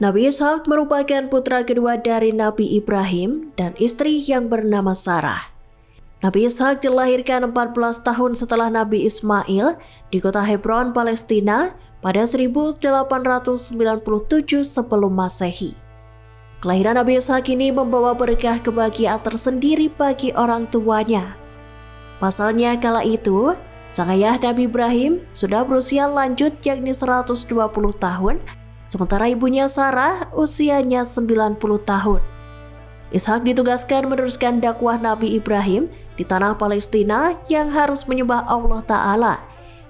Nabi Ishak merupakan putra kedua dari Nabi Ibrahim dan istri yang bernama Sarah. Nabi Ishak dilahirkan 14 tahun setelah Nabi Ismail di kota Hebron, Palestina pada 1897 sebelum Masehi. Kelahiran Nabi Ishak ini membawa berkah kebahagiaan tersendiri bagi orang tuanya. Pasalnya kala itu, sang ayah Nabi Ibrahim sudah berusia lanjut yakni 120 tahun, sementara ibunya Sarah usianya 90 tahun. Ishak ditugaskan meneruskan dakwah Nabi Ibrahim di tanah Palestina yang harus menyembah Allah Ta'ala,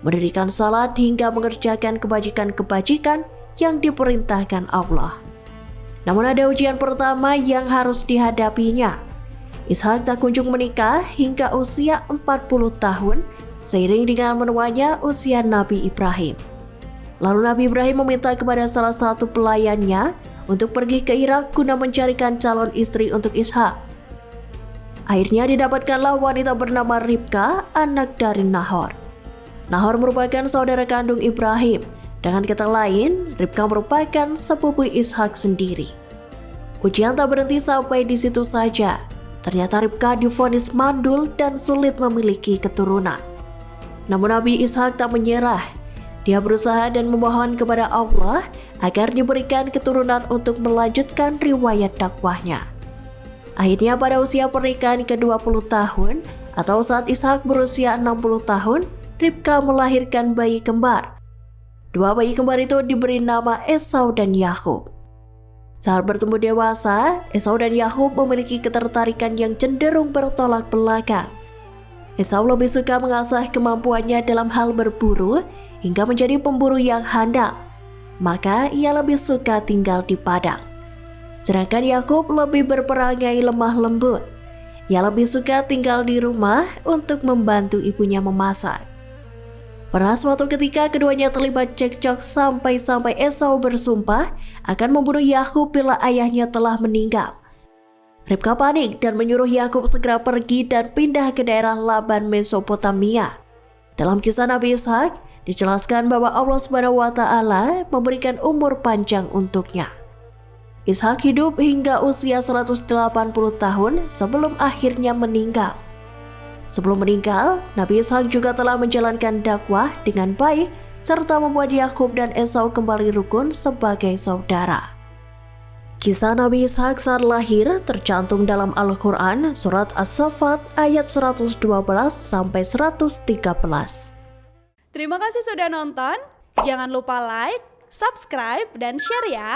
mendirikan salat hingga mengerjakan kebajikan-kebajikan yang diperintahkan Allah. Namun ada ujian pertama yang harus dihadapinya. Ishak tak kunjung menikah hingga usia 40 tahun, seiring dengan menuanya usia Nabi Ibrahim. Lalu Nabi Ibrahim meminta kepada salah satu pelayannya untuk pergi ke Irak guna mencarikan calon istri untuk Ishak. Akhirnya didapatkanlah wanita bernama Ribka, anak dari Nahor. Nahor merupakan saudara kandung Ibrahim. Dengan kata lain, Ribka merupakan sepupu Ishak sendiri. Ujian tak berhenti sampai di situ saja. Ternyata Ribka divonis mandul dan sulit memiliki keturunan. Namun Nabi Ishak tak menyerah. Dia berusaha dan memohon kepada Allah agar diberikan keturunan untuk melanjutkan riwayat dakwahnya. Akhirnya pada usia pernikahan ke-20 tahun atau saat Ishak berusia 60 tahun, Ribka melahirkan bayi kembar. Dua bayi kembar itu diberi nama Esau dan Yakub. Saat bertumbuh dewasa, Esau dan Yakub memiliki ketertarikan yang cenderung bertolak belakang. Esau lebih suka mengasah kemampuannya dalam hal berburu hingga menjadi pemburu yang handal, maka ia lebih suka tinggal di padang. Sedangkan Yakub lebih berperangai lemah lembut. Ia lebih suka tinggal di rumah untuk membantu ibunya memasak. Pernah suatu ketika keduanya terlibat cekcok sampai-sampai Esau bersumpah akan membunuh Yakub bila ayahnya telah meninggal. Ribka panik dan menyuruh Yakub segera pergi dan pindah ke daerah Laban, Mesopotamia. Dalam kisah Nabi Ishak, dijelaskan bahwa Allah SWT memberikan umur panjang untuknya. Ishak hidup hingga usia 180 tahun sebelum akhirnya meninggal. Sebelum meninggal, Nabi Ishak juga telah menjalankan dakwah dengan baik serta membuat Yakub dan Esau kembali rukun sebagai saudara. Kisah Nabi Ishak saat lahir tercantum dalam Al-Quran surat As-Saffat ayat 112 sampai 113. Terima kasih sudah nonton. Jangan lupa like, subscribe, dan share ya.